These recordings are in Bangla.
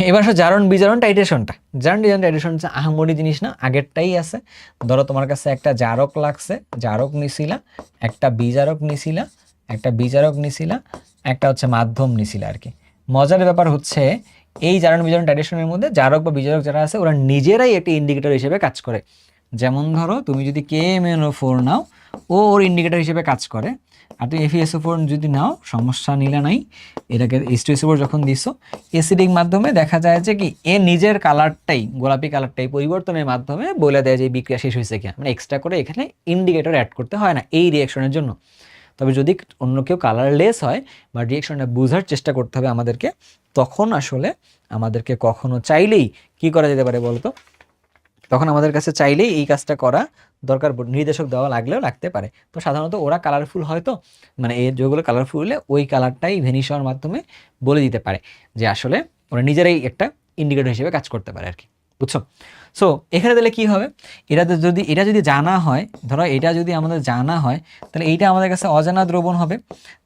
এবার আসো জারণ বিজারণ টাইট্রেশনটা। জারণ বিজারণ টাইট্রেশন হচ্ছে আহামরি জিনিস না, আগেরটাই আছে। ধরো তোমার কাছে একটা জারক লাগছে, জারক নিছিলা, একটা বিজারক নিছিলা, একটা বিজারক নিছিলা, একটা হচ্ছে মাধ্যম নিছিলা আর কি। মজার ব্যাপার হচ্ছে এই জারণ বিজারণ টাইট্রেশনের মধ্যে জারক বা বিজারক যারা আছে ওরা নিজেরাই একটি ইন্ডিকেটর হিসেবে কাজ করে। যেমন ধরো তুমি যদি KMnO4 নাও, ও ওর ইন্ডিকেটর হিসেবে কাজ করে। আর তুমি FeSO4 যদি নাও, সমস্যা নিলে নাই, এটাকে H2SO4 যখন দিছো অ্যাসিডিক মাধ্যমে দেখা যায় যে কি এ নিজের কালারটাই, গোলাপি কালারটাই পরিবর্তনের মাধ্যমে বলে দেয় যে বিক্রিয়া শেষ হয়েছে কিনা। মানে এক্সট্রা করে এখানে ইন্ডিকেটর অ্যাড করতে হয় না এই রিঅ্যাকশনের জন্য। তবে যদি অন্য কেউ কালারলেস হয় বা রিঅ্যাকশনটা বোঝার চেষ্টা করতে হবে আমাদেরকে, তখন আসলে আমাদেরকে কখনো চাইলেই কি করা যেতে পারে বলতো, তখন আমাদের কাছে চাইলেই এই কাজটা করা দরকার, নির্দেশক দেওয়া লাগলেও লাগতে পারে। তো সাধারণত ওরা কালারফুল হয়তো, মানে এই যেগুলো কালারফুল হলে ওই কালারটাই ভ্যানিশ হওয়ার মাধ্যমে বলে দিতে পারে যে আসলে ওরা নিজেরাই একটা ইন্ডিকেটর হিসেবে কাজ করতে পারে আর কি, বুঝছো? সো এখানে তাহলে কি হবে, এটা যদি জানা হয়, ধরো এটা যদি আমাদের জানা হয়, তাহলে এইটা আমাদের কাছে অজানা দ্রবণ হবে।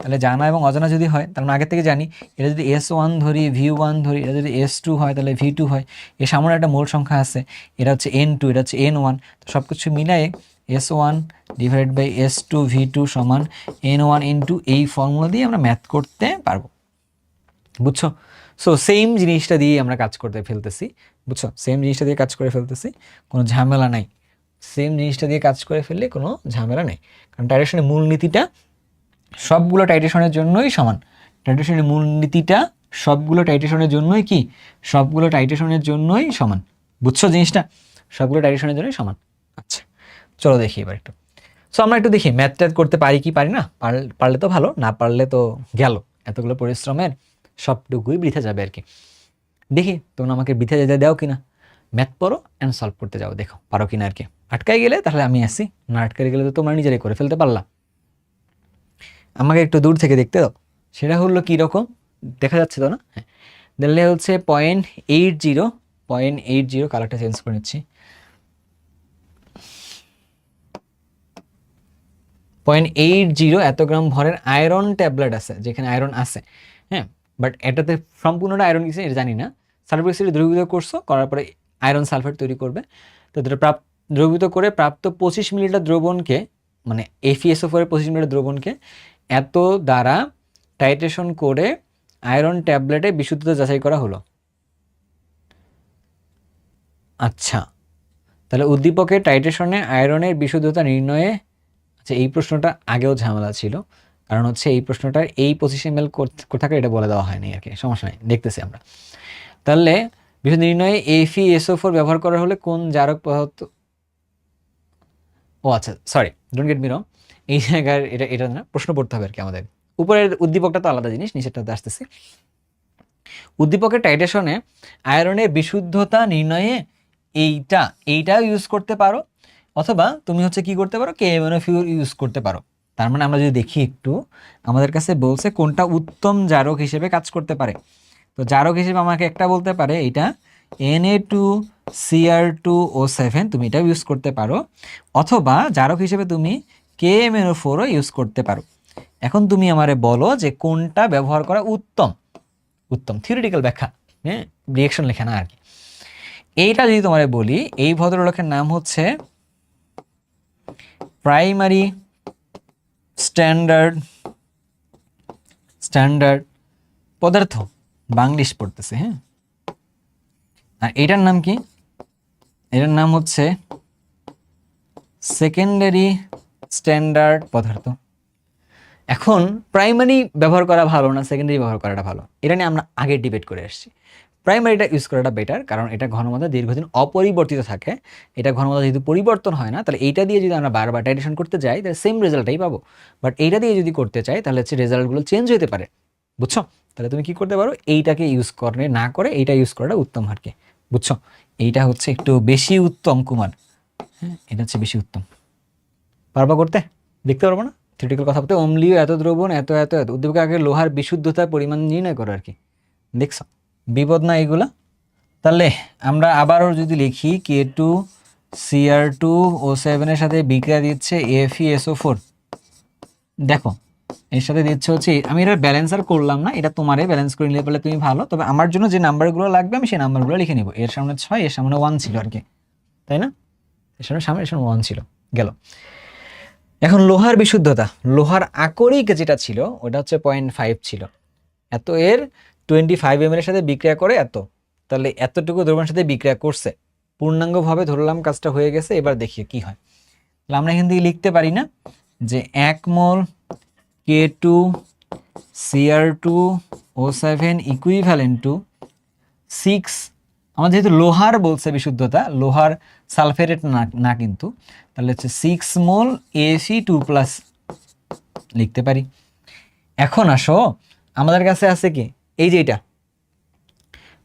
তাহলে জানা এবং অজানা যদি হয়, তার মানে আগে থেকে জানি এটা যদি S1 ধরি, V1 ধরি, এটা যদি S2 হয় তাহলে V2 হয়। এর সামনে একটা মূল সংখ্যা আছে, এটা হচ্ছে N2, এটা হচ্ছে N1। তো সব কিছু মিলাই S1 divide by S2 V2 সমান N1 N2, এই ফর্মুলা দিয়ে আমরা ম্যাথ করতে পারবো, বুঝছো? সো সেম জিনিসটা দিয়ে আমরা কাজ করতে ফেলতেছি, বুঝছো? সেম জিনিসটা দিয়ে কাজ করে ফেলতেছি, কোনো ঝামেলা নাই। সেম জিনিসটা দিয়ে কাজ করে ফেললে কোনো ঝামেলা নেই, কারণ টাইট্রেশনের মূলনীতিটা সবগুলো টাইট্রেশনের জন্যই সমান। টাইট্রেশনের মূলনীতিটা সবগুলো টাইট্রেশনের জন্যই কি, সবগুলো টাইট্রেশনের জন্যই সমান, বুঝছো জিনিসটা? সবগুলো টাইট্রেশনের জন্যই সমান। আচ্ছা চলো দেখি এবার একটু। সো আমরা একটু দেখি ম্যাথ ট্যাথ করতে পারি কি পারি না, পারলে তো ভালো, না পারলে তো গেল, এতগুলো পরিশ্রমের সবটুকুই বৃথা যাবে আর কি। দেখি তোমরা আমাকে বৃথা যেতে দাও কিনা, ম্যাথ পড়ো অ্যান্ড সলভ করতে যাও, দেখো পারো কিনা আর কি। আটকাই গেলে তাহলে আমি আসি, না আটকাই গেলে তো তোমরা নিজেরাই করে ফেলতে পারলা। আমাকে একটু দূর থেকে দেখতে দাও, সেটা হলো কীরকম দেখা যাচ্ছে তো না? হ্যাঁ, দিলে হচ্ছে 0.80, 0.80, কালারটা চেঞ্জ করে নিচ্ছি, 0.80 এত গ্রাম ভরের আয়রন ট্যাবলেট আছে, যেখানে আয়রন আছে। হ্যাঁ, বাট এটাতে সম্পূর্ণটা আয়রন কিছু এটা জানি না। সালফারিক অ্যাসিড দ্রবীভূত করছো, করার পরে আয়রন সালফেট তৈরি করবে। তো এটা দ্রবীভূত করে প্রাপ্ত 25 মিলিলিটার দ্রবণকে, মানে FeSO4 25 মিলিলিটার দ্রবণকে এত দ্বারা টাইট্রেশন করে আয়রন ট্যাবলেটে বিশুদ্ধতা যাচাই করা হলো। আচ্ছা, তাহলে উদ্দীপকের টাইট্রেশনে আয়রনের বিশুদ্ধতা নির্ণয়ে, আচ্ছা এই প্রশ্নটা আগেও ঝামেলা ছিল, কারণ হচ্ছে এই প্রশ্নটার এই 25 ml কোথাকার এটা বলে দেওয়া হয়নি আর কি, সমস্যা নেই, দেখতেছি আমরা। তাহলে বিশুদ্ধ নির্ণয়ে FeSO4 ব্যবহার করা হলে কোন জারক পদার্থ, ও আচ্ছা সরি ডোন্ট গেট মি রং, এই জায়গার এটা না, প্রশ্ন পড়তে হবে আর কি আমাদের। উপরের উদ্দীপকটা তো আলাদা জিনিস, নিচেরটাতে আসতেছি। উদ্দীপকের টাইট্রেশনে আয়রনের বিশুদ্ধতা নির্ণয়ে এইটা ইউজ করতে পারো, অথবা তুমি হচ্ছে কি করতে পারো, KMnO4 ইউজ করতে পারো। তার মানে আমরা যদি দেখি একটু, আমাদের কাছে বলছে কোনটা উত্তম জারক হিসেবে কাজ করতে পারে। তো জারক হিসেবে আমাকে একটা বলতে পারে এটা Na2Cr2O7, তুমি এটা ইউজ করতে পারো, অথবা জারক হিসেবে তুমি KMnO4ও ইউজ করতে পারো। এখন তুমি আমারে বলো যে কোনটা ব্যবহার করা উত্তম। থিওরিটিক্যাল ব্যাখ্যা, হ্যাঁ, রিঅ্যাকশন লেখা না আর কি। এইটা যদি তোমারে বলি, এই ভদ্রলোকের নাম হচ্ছে প্রাইমারি স্ট্যান্ডার্ড পদার্থ, বাংলিশ পড়তেছে, হ্যাঁ। আর এটার নাম কি, এটার নাম হচ্ছে সেকেন্ডারি স্ট্যান্ডার্ড পদার্থ। এখন প্রাইমারি ব্যবহার করা ভালো না সেকেন্ডারি ব্যবহার করাটা ভালো, এটা নিয়ে আমরা আগে ডিবেট করে আসছি। প্রাইমারিটা ইউজ করাটা বেটার, কারণ এটা ঘনমাত্রা দীর্ঘদিন অপরিবর্তিত থাকে। এটা ঘনমাত্রা যেহেতু পরিবর্তন হয় না, তাহলে এইটা দিয়ে যদি আমরা বারবার টাইট্রেশন করতে যাই তাহলে সেম রেজাল্টটাই পাবো। বাট এইটা দিয়ে যদি করতে চাই তাহলে হচ্ছে রেজাল্টগুলো চেঞ্জ হতে পারে, বুঝছো? তাহলে তুমি কি করতে পারো, এইটাকে ইউজ করে না করে এইটা ইউজ করাটা উত্তম আর কি, বুঝছো? এইটা হচ্ছে একটু বেশি উত্তম কুমার, হ্যাঁ, এটা হচ্ছে বেশি উত্তম। পারবা করতে? দেখতে পারবো না? থিওরিটিক্যাল কথা বলতে অম্লীয় এত দ্রবণ এত এত এত উদ্দীপকে আগে লোহার বিশুদ্ধতার পরিমাণ নির্ণয় করো আর কি, দেখছো বিপদ না এগুলা? তাহলে আমরা আবারও যদি লিখি K2Cr2O7 এর সাথে বিক্রিয়া দিচ্ছে FeSO4, দেখো এর সাথে দিচ্ছে হচ্ছে, আমি এটা ব্যালেন্সার করলাম না, এটা তোমারে ব্যালেন্স করে নিলে পারলে তুমি ভালো, তবে আমার জন্য যে নাম্বারগুলো লাগবে আমি সেই নাম্বারগুলো লিখে নিব। এর সামনে 6, এর সামনে 1 ছিল আর কি, তাই না? এর সামনে 1 ছিল, গেল। এখন লোহার বিশুদ্ধতা, লোহার আকরিক যেটা ছিল ওটা হচ্ছে 0.5 ছিল, এত এর 25 ml এর সাথে বিক্রিয়া করে এত, তাহলে এতটুকু দ্রবণের সাথে বিক্রিয়া করছে, পূর্ণাঙ্গভাবে ধরলাম কাজটা হয়ে গেছে। এবার দেখি কি হয়। তাহলে আমরা এখান থেকে লিখতে পারি না যে 1 মোল K2Cr2O7 ইকুইভ্যালেন্ট টু 6, আমার যেহেতু লোহার বলছে বিশুদ্ধতা, লোহার সালফেটেট না কিন্তু, তাহলে হচ্ছে 6 মোল Fe2+ লিখতে পারি। এখন আসো আমাদের কাছে আছে কি এই যে এটা,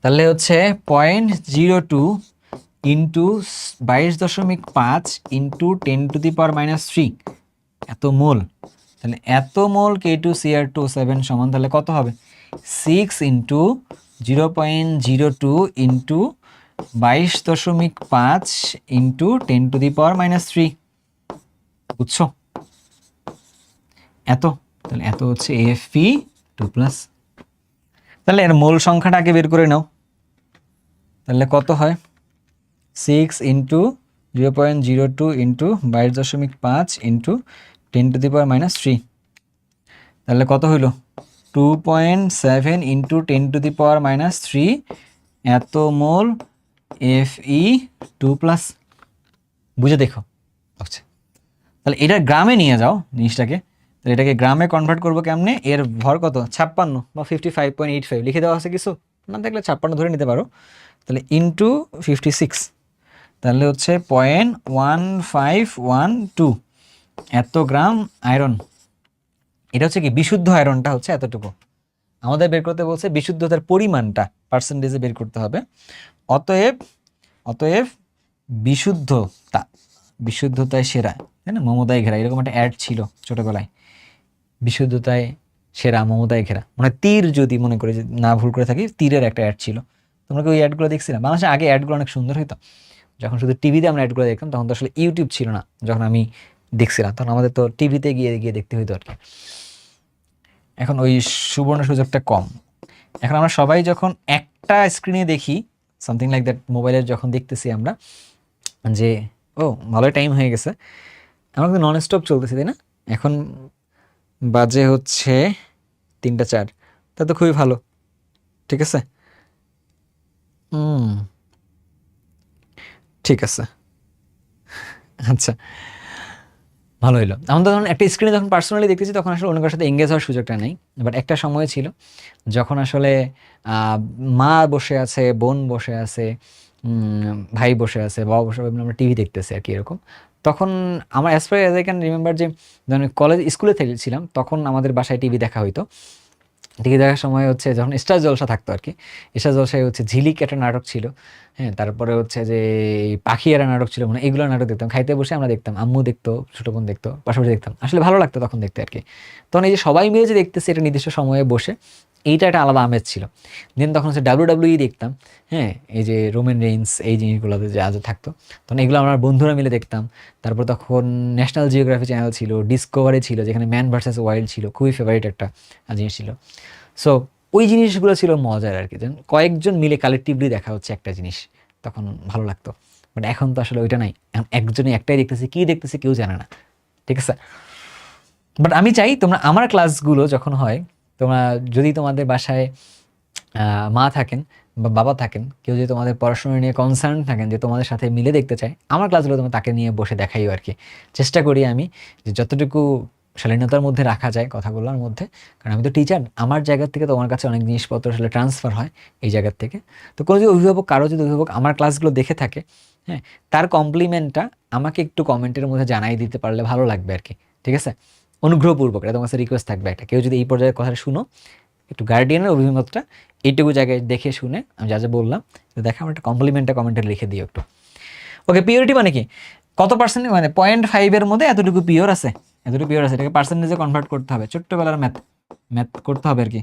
তাহলে হচ্ছে 0.02 ইন্টু 22.5 ইন্টু 10⁻³ এত মোল। তাহলে এত মোল K2Cr2O7 সমান তাহলে কত হবে? 6 ইন্টু 0.02 ইন্টু 22.5 ইন্টু 10⁻³ বুঝছো? এত, তাহলে এত হচ্ছে Fe2+। তাহলে এর মোল সংখ্যাটা আগে বের করে নাও, তাহলে কত হয়? 6 ইন্টু 0.02 ইন্টু 22.5 ইন্টু 10⁻³ তাহলে কত হইল? 2.7 ইন্টু 10⁻³ এত মোল Fe2+। বুঝে দেখো। আচ্ছা, তাহলে এটা গ্রামে নিয়ে যাও জিনিসটাকে, তাহলে এটাকে গ্রামে কনভার্ট করবো কেমনে? এর ভর কত? 56 বা 55.85 লিখে দেওয়া আছে কিছু, না দেখলে 56 ধরে নিতে পারো। তাহলে ইন্টু 56, তাহলে হচ্ছে 0.1512 এত গ্রাম আয়রন। এটা হচ্ছে কি বিশুদ্ধ আয়রনটা হচ্ছে এতটুকু। আমাদের বের করতে বলছে বিশুদ্ধতার পরিমাণটা পার্সেন্টেজে বের করতে হবে। অতএব বিশুদ্ধতায় সেরা, তাই না? মমতায় ঘেরা, এরকম একটা অ্যাড ছিল ছোটবেলায়, বিশুদ্ধতায় সেরা মমতায় ঘেরা, মানে তীর, যদি মনে করি যে না ভুল করে থাকি, তীরের একটা অ্যাড ছিল। তোমরা কি ওই অ্যাডগুলো দেখছিলাম? বাংলাদেশে আগে অ্যাডগুলো অনেক সুন্দর হইতো, যখন শুধু টিভিতে আমরা অ্যাডগুলো দেখতাম, তখন তো আসলে ইউটিউব ছিল না যখন আমি দেখছিলাম, তখন আমাদের তো টিভিতে গিয়ে গিয়ে দেখতে হইতো আর কি। এখন ওই সুবর্ণ সুযোগটা কম। এখন আমরা সবাই যখন একটা স্ক্রিনে দেখি, সামথিং লাইক দ্যাট, মোবাইলের যখন দেখতেছি আমরা যে ও ভালোই টাইম হয়ে গেছে, আমরা কিন্তু নন স্টপ চলতেছি, তাই না? এখন বাজে হচ্ছে 3টা 4, তা তো খুবই ভালো, ঠিক আছে। ঠিক আছে, আচ্ছা, ভালো হইলো। আমরা যখন একটা স্ক্রিনে যখন পার্সোনালি দেখতেছি, তখন আসলে অন্য কারোর সাথে এঙ্গেজ হওয়ার সুযোগটা নেই। বাট একটা সময় ছিল যখন আসলে মা বসে আছে, বোন বসে আছে, ভাই বসে আছে, বাবা বসে, আমরা টিভি দেখতেছি আর কি, এরকম। তখন আমার as far as I can remember, যে যখন স্কুলে ছিলাম, তখন আমাদের বাসায় টিভি দেখা হইতো। টিভি দেখার সময় হচ্ছে যখন স্টার জলসা থাকতো আর কি, স্টার জলসায় হচ্ছে ঝিলিক একটা নাটক ছিল, হ্যাঁ, তারপরে হচ্ছে যে পাখি একটা নাটক ছিল, মানে এগুলো নাটক দেখতাম, খাইতে বসে আমরা দেখতাম, আম্মু দেখতো, ছোট বোন দেখতো, পাশাপাশি দেখতাম, আসলে ভালো লাগতো তখন দেখতে আর কি। তখন এই যে সবাই মিলে যে দেখতেছে এটা নির্দিষ্ট সময়ে বসে, এইটা একটা আলাদা আমেজ ছিল। দেন তখন হচ্ছে WWE দেখতাম, হ্যাঁ, এই যে রোমান রেইন্স, এই জিনিসগুলোতে যে আজও থাকতো, তখন এগুলো আমরা বন্ধুরা মিলে দেখতাম। তারপর তখন ন্যাশনাল জিওগ্রাফি চ্যানেল ছিল, ডিসকভারি ছিল, যেখানে ম্যান ভার্সেস ওয়াইল্ড ছিল, খুবই ফেভারিট একটা জিনিস ছিল। সো ওই জিনিসগুলো ছিল মজার আর কি, কয়েকজন মিলে কালেকটিভলি দেখা হচ্ছে একটা জিনিস, তখন ভালো লাগতো। বাট এখন তো আসলে ওইটা নাই, এখন একজনে একটাই দেখতেছে, কি দেখতেছে কেউ জানে না, ঠিক আছে। বাট আমি চাই তোমরা আমার ক্লাসগুলো যখন হয়, তোমরা যদি তোমাদের বাসায় মা থাকেন বা বাবা থাকেন, কেউ যদি তোমাদের পড়াশোনা নিয়ে কনসার্ন থাকেন, যে তোমাদের সাথে মিলে দেখতে চায় আমার ক্লাসগুলো, তোমরা তাকে নিয়ে বসে দেখাইও আর কি। চেষ্টা করি আমি যে যতটুকু শালীনতার মধ্যে রাখা যায় কথাগুলোর মধ্যে, কারণ আমি তো টিচার, আমার জায়গা থেকে তোমার কাছে অনেক জিনিসপত্র আসলে ট্রান্সফার হয় এই জায়গার থেকে। তো কোনো যদি অভিভাবক আমার ক্লাসগুলো দেখে থাকে, হ্যাঁ, তার কমপ্লিমেন্টটা আমাকে একটু কমেন্টের মধ্যে জানাই দিতে পারলে ভালো লাগবে আর কি, ঠিক আছে। অনুগ্রহপূর্বক এটা তোমার কাছে রিকোয়েস্ট থাকবে একটা, কেউ যদি এই পর্যায়ের কথাটা শুনো, একটু গার্ডিয়ানের অভিমতটা এইটুকু জায়গায় দেখে শুনে আমি যা যা বললাম দেখা, আমার একটা কমপ্লিমেন্টটা কমেন্টে লিখে দিও একটু। ওকে, পিওরিটি মানে কি? কত পার্সেন্ট, মানে 0.5 মধ্যে এতটুকু পিওর আছে, এতটুকু পিওর আছে, এটাকে পার্সেন্টেজে কনভার্ট করতে হবে, ছোট্টবেলার ম্যাথ করতে হবে আর কি।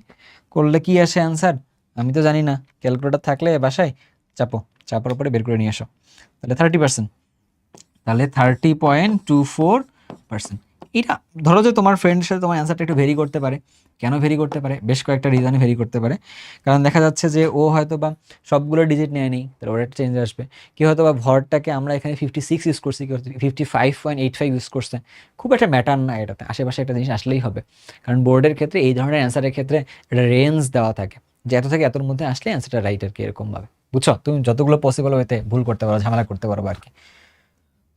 করলে কি আসে অ্যান্সার আমি তো জানি না, ক্যালকুলেটর থাকলে বাসায় চাপার উপরে বের করে নিয়ে আসো। তাহলে 30%, তাহলে 30.24%। এটা ধরো যে তোমার ফ্রেন্ডের সাথে তোমার অ্যান্সারটা একটু ভেরি করতে পারে। কেন ভেরি করতে পারে? বেশ কয়েকটা রিজনে ভেরি করতে পারে। কারণ দেখা যাচ্ছে যে ও হয়তো বা সবগুলো ডিজিট নেয়নি, তাহলে ওর একটা চেঞ্জ আসবে। কেউ হয়তো বা ভরটাকে আমরা এখানে 56 ইউজ করছি, কেউ 55.85 ইউজ করছে। খুব একটা ম্যাটার না এটাতে, আশেপাশে একটা জিনিস আসলেই হবে। কারণ বোর্ডের ক্ষেত্রে এই ধরনের অ্যান্সারের ক্ষেত্রে একটা রেঞ্জ দেওয়া থাকে, যে এত থেকে এতর মধ্যে আসলে অ্যান্সারটা রাইট আর কি, এরকমভাবে। বুঝছো? তুমি যতগুলো পসিবল হইতে ভুল করতে পারো, ঝামেলা করতে পারো আর কি।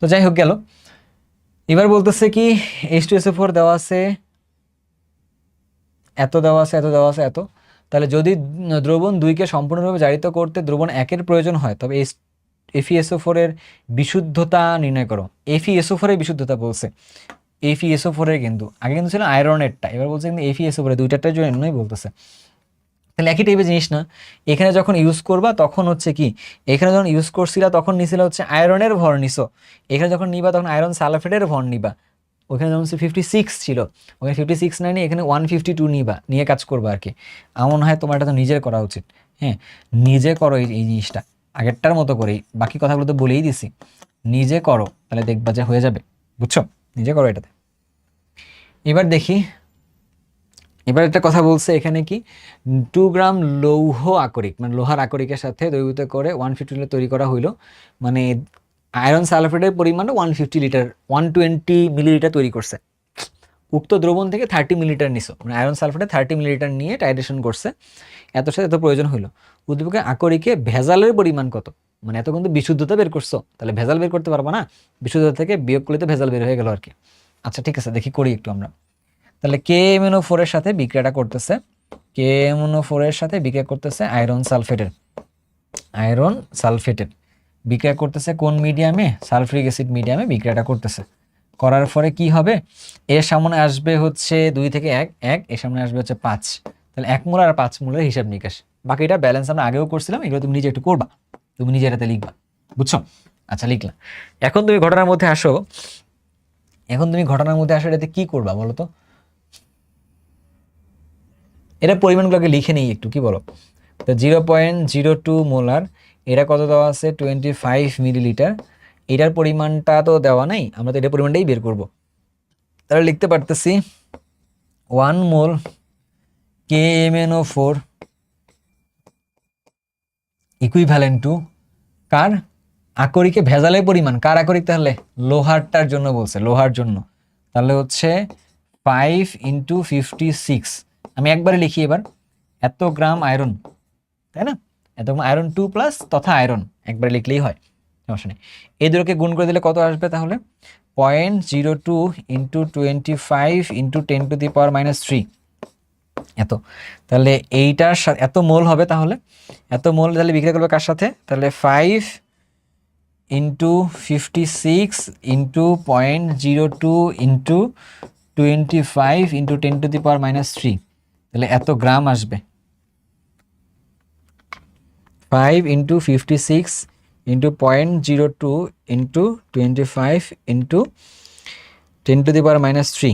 তো যাই হোক গেল। এবার বলতেছে কি H2SO4 দেওয়া আছে, এত দেওয়া আছে, এত দেওয়া আছে, এত। তাহলে যদি দ্রবণ 2কে সম্পূর্ণরূপে জারিত করতে দ্রবণ 1-এর প্রয়োজন হয়, তবে FeSO4 এর বিশুদ্ধতা নির্ণয় করো। FeSO4 এর বিশুদ্ধতা বলছে, FeSO4 এর কিন্তু আগে কিন্তু ছিল আয়রনেরটা, এবার বলছে কিন্তু FeSO4 এর দুইটার জন্যই বলতেছে। তাহলে একই টাইপের জিনিস না? এখানে যখন ইউজ করবা তখন হচ্ছে কি, এখানে যখন ইউজ করছিলা তখন নিছিল হচ্ছে আয়রনের ভর নিছো, এখানে যখন নিবা তখন আয়রন সালফেটের ভর নিবা। ওখানে যেমন 56 ছিল, ওখানে 56 না নিয়ে এখানে 152 নিবা, নিয়ে কাজ করবা আর কি। এমন হয় তোমার এটা তো নিজের করা উচিত। হ্যাঁ, নিজে করো এই জিনিসটা আগেরটার মতো করেই, বাকি কথাগুলো তো বলেই দিছি। নিজে করো, তাহলে দেখবা যে হয়ে যাবে। বুঝছো? নিজে করো এটাতে। এবার দেখি, এবার একটা কথা বলছে এখানে কি, 2 গ্রাম লৌহ আকরিক, মানে লোহার আকরিকের সাথে দ্রবীভূত করে 150 লিটার তৈরি করা হইলো। মানে আয়রন সালফেটের পরিমাণ 150 লিটার, 120 মিলিলিটার তৈরি করছে। উক্ত দ্রবণ থেকে 30 মিলিলিটার নিছো, মানে আয়রন সালফেটে 30 মিলিলিটার নিয়ে টাইড্রেশন করছে, এত সাথে এত প্রয়োজন হইলো। উদ্দীপকে আকরিকে ভেজালের পরিমাণ কত? মানে এত কিন্তু বিশুদ্ধতা বের করছো, তাহলে ভেজাল বের করতে পারবো না, বিশুদ্ধতা থেকে বিয়োগ করলে তো ভেজাল বের হয়ে গেল আর কি। আচ্ছা ঠিক আছে, দেখি করি একটু আমরা। তাহলে KMnO4 এর সাথে বিক্রিয়াটা করতেছে, KMnO4 এর সাথে বিক্রিয়া করতেছে আয়রন সালফেটের বিক্রিয়া করতেছে কোন মিডিয়ামে? সালফিউরিক অ্যাসিড মিডিয়ামে বিক্রিয়াটা করতেছে। করার পরে কি হবে? এর সামনে আসবে হচ্ছে 2 থেকে 1, এর সামনে আসবে হচ্ছে 5। তাহলে 1 মোল আর 5 মোলের হিসাব নিকাশ। বাকিটা ব্যালেন্স আমরা আগেও করছিলাম, এগুলো তুমি নিজে একটু করবা, তুমি নিজে এটাতে লিখবা। বুঝছো? আচ্ছা লিখলা। এখন তুমি ঘটনার মধ্যে আসো, এটাতে কি করবা বলো তো? এটা পরিমাণগুলোকে লিখে নেই একটু, কি বলো? তো 0.02 মোলার, এটা কত দেওয়া আছে? 25 মিলিলিটার। এটার পরিমাণটা তো দেওয়া নাই, আমরা তো এটার পরিমাণটাই বের করব। তাহলে লিখতে পারতেছি 1 মোল KMnO4 ইকুইভ্যালেন্ট টু কার? আকরিকে ভেজালের পরিমাণ। কার আকরিক? তাহলে লোহারটার জন্য বলছে, লোহার জন্য। তাহলে হচ্ছে 5 × 56। আমি একবারে লিখি এবার, এত গ্রাম আয়রন, তাই না? এত গ্রাম আয়রন 2 প্লাস তথা আয়রন, একবারে লিখলেই হয়, সমস্যা নেই। এই দুটোকে গুণ করে দিলে কত আসবে তাহলে? 0.02 × 25 × 10⁻³ এত। তাহলে এইটার সাথে এত মোল হবে, তাহলে এত মোল তাহলে বিক্রিয়া করবে কার সাথে? তাহলে 5 × 56 × 0.02 × 25 × 10⁻³ তাহলে এত গ্রাম আসবে। 5 × 56 × 0.02 × 25 × 10⁻³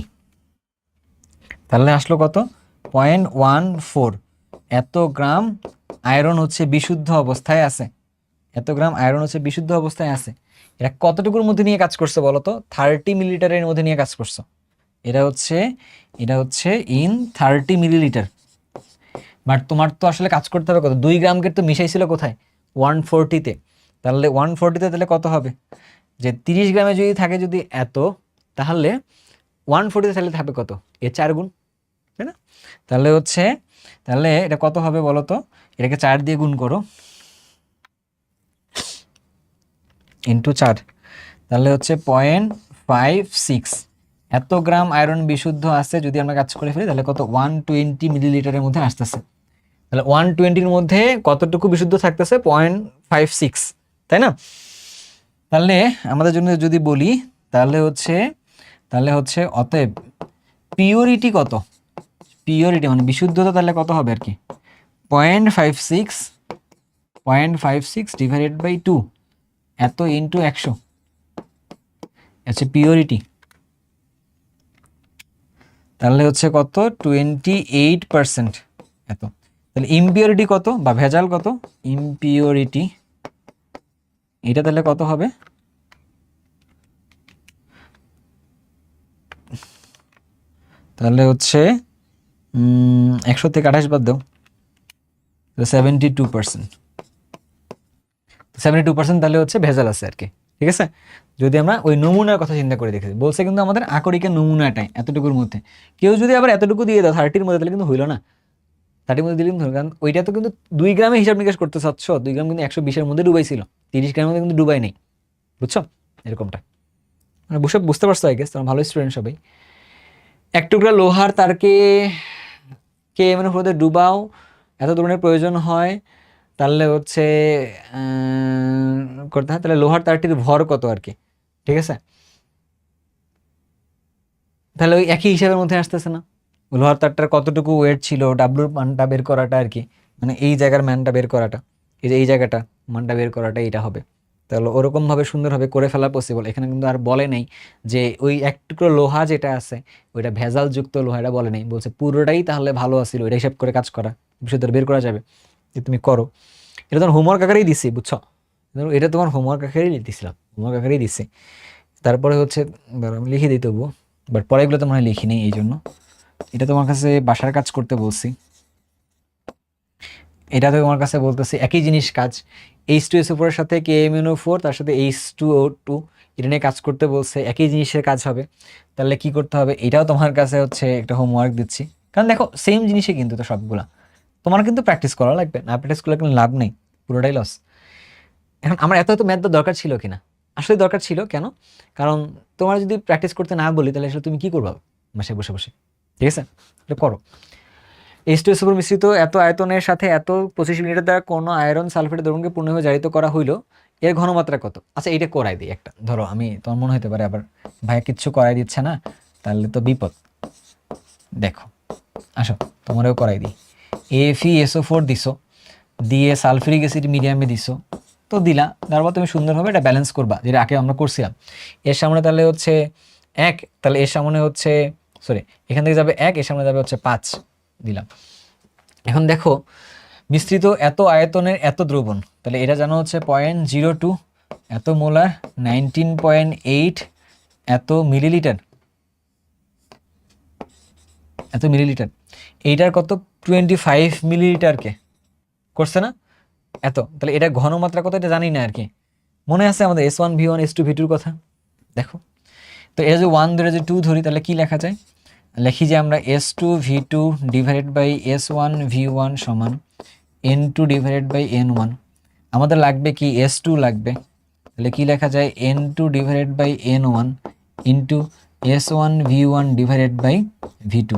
তাহলে আসলো কত? 0.14। এত গ্রাম আয়রন হচ্ছে বিশুদ্ধ অবস্থায় আছে, এত গ্রাম আয়রন হচ্ছে বিশুদ্ধ অবস্থায় আছে। এটা কতটুকুর মধ্যে নিয়ে কাজ করছে বলো তো? 30 মিলিলিটারের মধ্যে নিয়ে কাজ করছো। এটা হচ্ছে ইন 30 মিলিলিটার। বাট তোমার তো আসলে কাজ করতে হবে কত? 2 গ্রামকে তো মিশাইছিল কোথায়? 140-তে। তাহলে 140-তে তাহলে কত হবে? যে 30 গ্রামে যদি থাকে যদি এত, তাহলে 140-তে তাহলে থাকবে কত? এর 4 গুণ, তাই না? তাহলে এটা কত হবে বলো তো? এটাকে 4 দিয়ে গুণ করো, ইন্টু 4, তাহলে হচ্ছে 0.56। এত গ্রাম আয়রন বিশুদ্ধ আছে যদি আমরা কাজ করে ফেলি, তাহলে কত? 120 মিলিলিটারের মধ্যে আসতেছে। তাহলে 120-র মধ্যে কতটুকু বিশুদ্ধ থাকতেছে? 0.56, তাই না? তাহলে আমাদের জন্য যদি বলি, তাহলে হচ্ছে অতএব পিওরিটি কত? পিওরিটি মানে বিশুদ্ধতা তাহলে কত হবে আর কি? 0.56 ডিভাইডেড বাই 2 এত ইন্টু 100 আচ্ছা পিওরিটি। তাহলে হচ্ছে কত? 28% এত। তাহলে ইমপিওরিটি কত বা ভেজাল কত? ইমপিওরিটি এটা তাহলে কত হবে? তাহলে হচ্ছে 100 থেকে 28 বাদ দাও, 72%। 72% তাহলে হচ্ছে ভেজাল আছে আর কি, ঠিক আছে। যদি আমরা ওই নমুনার কথা চিন্তা করে দেখি, বলছে কিন্তু আমাদের আকরিকের নমুনাটাই এতটুকুর মধ্যে, কেউ যদি আবার এতটুকু দিয়ে দাও 30-র মধ্যে, তাহলে কিন্তু হইলো না। 30-র মধ্যে দিলে কিন্তু হলো, কারণ ওইটা তো কিন্তু 2 গ্রামে হিসাব নিকাশ করতে চাচ্ছ, 2 গ্রাম কিন্তু 120-এর মধ্যে ডুবাইছিল, 30 গ্রামের মধ্যে কিন্তু ডুবাই নেই, বুঝছো এরকমটা। মানে বুঝতে পারছো আই গেস, তোমার ভালো স্টুডেন্ট সবাই। এক টুকরা লোহার তারকে কে এম এর উপরে ডুবাও, এত ধরনের প্রয়োজন হয়, তাহলে হচ্ছে করতে হয়, তাহলে লোহার তারটির ভর কত আর কি, ঠিক আছে। তাহলে ওই একই হিসাবের মধ্যে আসতেছে না, লোহার তারটার কতটুকু ওয়েট ছিল, ডাব্লুর মানটা বের করাটা আর কি, মানে এই জায়গার ম্যানটা বের করাটা, এই যে এই জায়গাটা মানটা বের করাটা এটা হবে। তাহলে ওরকমভাবে সুন্দরভাবে করে ফেলা পসিবল। এখানে কিন্তু আর বলে নেই যে ওই এক টুকরো লোহা যেটা আছে ওইটা ভেজালযুক্ত লোহা, এটা বলে নেই, বলছে পুরোটাই তাহলে ভালো আছিল, এটা হিসাব করে কাজ করা, বিষয়টা বের করা যাবে যে তুমি করো। এটা তোমার হোমওয়ার্ক আকারেই দিছি, বুঝছো, এটা তোমার হোমওয়ার্ক আকারেই দিছিলাম, হোমওয়ার্ক আকারেই দিছি। তারপরে হচ্ছে আমি লিখে দিই তবুও, বাট পরেগুলো তো মনে হয় লিখিনি, এই জন্য এটা তোমার কাছে বাসার কাজ করতে বলছি। এটা তো তোমার কাছে বলতেছি একই জিনিস কাজ, H2SO4 এর সাথে KMnO4 তার সাথে H2O2 এটা নিয়ে কাজ করতে বলছে, একই জিনিসের কাজ হবে। তাহলে কি করতে হবে, এটাও তোমার কাছে হচ্ছে একটা হোমওয়ার্ক দিচ্ছি, কারণ দেখো সেম জিনিসই কিন্তু তো সবগুলা, তোমার কিন্তু প্র্যাকটিস করা লাগবে, না প্র্যাকটিস করলে কোনো লাভ নেই, পুরোটাই লস। এখন আমার এত ম্যাথ দরকার ছিল কিনা, আসলে দরকার ছিল, কেন, কারণ তোমার যদি প্র্যাকটিস করতে না বলি তাহলে আসলে তুমি কি করবা বাসায় বসে বসে, ঠিক আছে, এটা করো। H2SO4 মিশ্রিত এত আয়তনের সাথে এত 25 মিনিটের দ্বারা কোনো আয়রন সালফেটের দ্রবণকে পূর্ণভাবে জারিত করা হইলো, এর ঘনমাত্রা কত। আচ্ছা এইটা করাই দিই একটা, ধরো আমি, তোমার মনে হতে পারে আবার ভাইয়া কিচ্ছু করাই দিচ্ছে না, তাহলে তো বিপদ। দেখো আসো তোমারও করাই দিই। FeSO4 দিছো, দিয়ে সালফিউরিক অ্যাসিড মিডিয়ামে দিছো, তো দিলা, তারপর তুমি সুন্দরভাবে এটা ব্যালেন্স করবা, যেটা আগে আমরা করছিলাম। এর সামনে তাহলে হচ্ছে 1, তাহলে এর সামনে হচ্ছে সরি এখান থেকে যাবে 1, এর সামনে যাবে হচ্ছে 5 দিলাম। এখন দেখো মিশ্রিত এত আয়তনের এত দ্রবণ, তাহলে এটা জানো হচ্ছে 0.02 এত মোলার, 19.8 এত মিলিলিটার, এত মিলিলিটার, এইটার কত 25 মিলিলিটারকে করছে না এত, তাহলে এটা ঘনমাত্রা কত এটা জানি না আর কি। মনে আছে আমাদের S1V1 S2V2 কথা, দেখো তো এটা যে 1 ধরে যে 2 ধরি, তাহলে কি লেখা যায়, লিখি যে আমরা S2V2 ডিভাইডেড বাই S1V1 সমান N2 ডিভাইডেড বাই N1। আমাদের লাগবে কি S2 লাগবে, তাহলে কি লেখা যায় N2 divided by N1 into S1V1 divided by V2।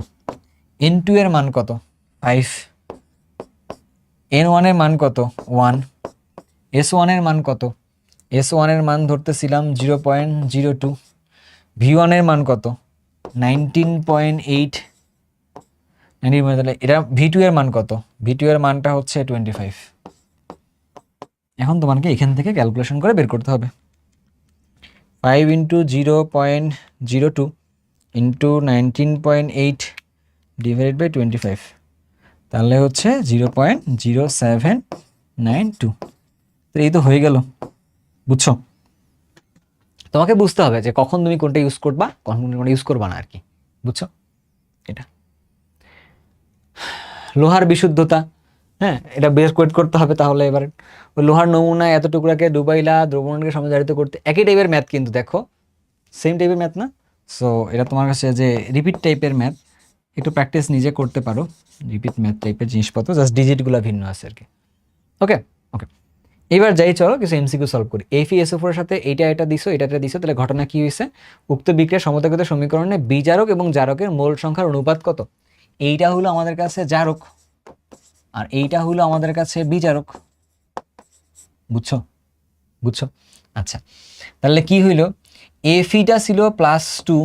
N2 এর মান কত 5, N1 এর মান কত 1, S1 এর মান কত, S1 এর মান ধরতেছিলাম 0.02, V1 এর মান কত 19.8, তাহলে এটা V2 এর মান কত, V2 এর মানটা হচ্ছে 25। এখন তোমাকে এখান থেকে ক্যালকুলেশন করে বের করতে হবে, 5 ইন্টু 0.02 ইন্টু 19.8 ডিভাইডেড বাই 25, তাহলে হচ্ছে 0.0792। তো এই তো হয়ে গেল, বুঝছো। তোমাকে বুঝতে হবে যে কখন তুমি কোনটা ইউজ করবা, কখন কোনটা ইউজ করবা না আর কি, বুঝছো। এটা লোহার বিশুদ্ধতা, হ্যাঁ এটা বের করতে হবে। তাহলে এবার ওই লোহার নমুনা এত টুকরাকে ডুবাইলা দ্রবণকে সমাধারিত করতে, একই টাইপের ম্যাথ কিন্তু দেখো, সেম টাইপের ম্যাথ না। সো এটা তোমার কাছে যে রিপিট টাইপের ম্যাথ, একটু প্র্যাকটিস নিজে করতে পারো, রিপিট ম্যাথ টাইপের জিনিসপত্র, জাস্ট ডিজিটগুলো ভিন্ন আছে আর কি। ওকে ওকে, এবার যাই চলো কিছু এমসিকিউ সলভ করি। FeSO4 এর সাথে এটা দিছো, এটা দিছো, তাহলে ঘটনা কি হয়েছে, উক্ত বিক্রিয়া সমতাগত সমীকরণে বিজারক এবং জারকের মোল সংখ্যার অনুপাত কত। এইটা হলো আমাদের কাছে জারক আর এইটা হলো আমাদের কাছে বিজারক, বুঝছো বুঝছো। আচ্ছা তাহলে কি হইলো, Feটা ছিল +2,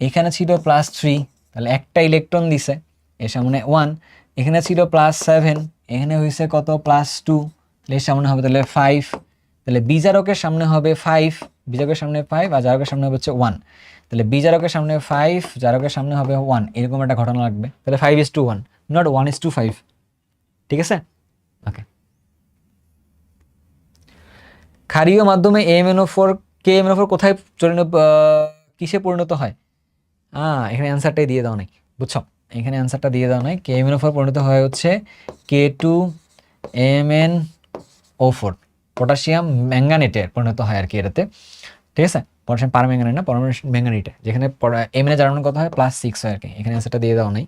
এখানে ছিল +3, তাহলে একটা ইলেকট্রন দিছে, এর সামনে 1, এখানে ছিল +7, এখানে হয়েছে কত +2, এর সামনে হবে তাহলে 5, তাহলে বিজারকের সামনে হবে 5, বিজারকের সামনে 5 আর জারকের সামনে হচ্ছে 1, তাহলে বিজারকের সামনে 5 জারকের সামনে হবে 1, এরকম একটা ঘটনা লাগবে। তাহলে 5:1 নট 1:5, ঠিক আছে। ওকে, ক্ষারীয় মাধ্যমে KMnO4 কোথায় কিসে পরিণত হয়, এখানে অ্যান্সারটাই দিয়ে দাও নাই, বুঝছো? এখানে অ্যান্সারটা দিয়ে দাও নাই। KMnO4 পরিণত হয় হচ্ছে K2Mn O4, পটাশিয়াম ম্যাঙ্গানেটে পরিণত হয় আর কি এটাতে, ঠিক আছে? পটাশিয়াম পারম্যাঙ্গানেট না, ম্যাঙ্গানেটে, যেখানে এমএনএ জার্মান কত হয় +6 হয় আর কি। এখানে অ্যান্সারটা দিয়ে দাও নাই।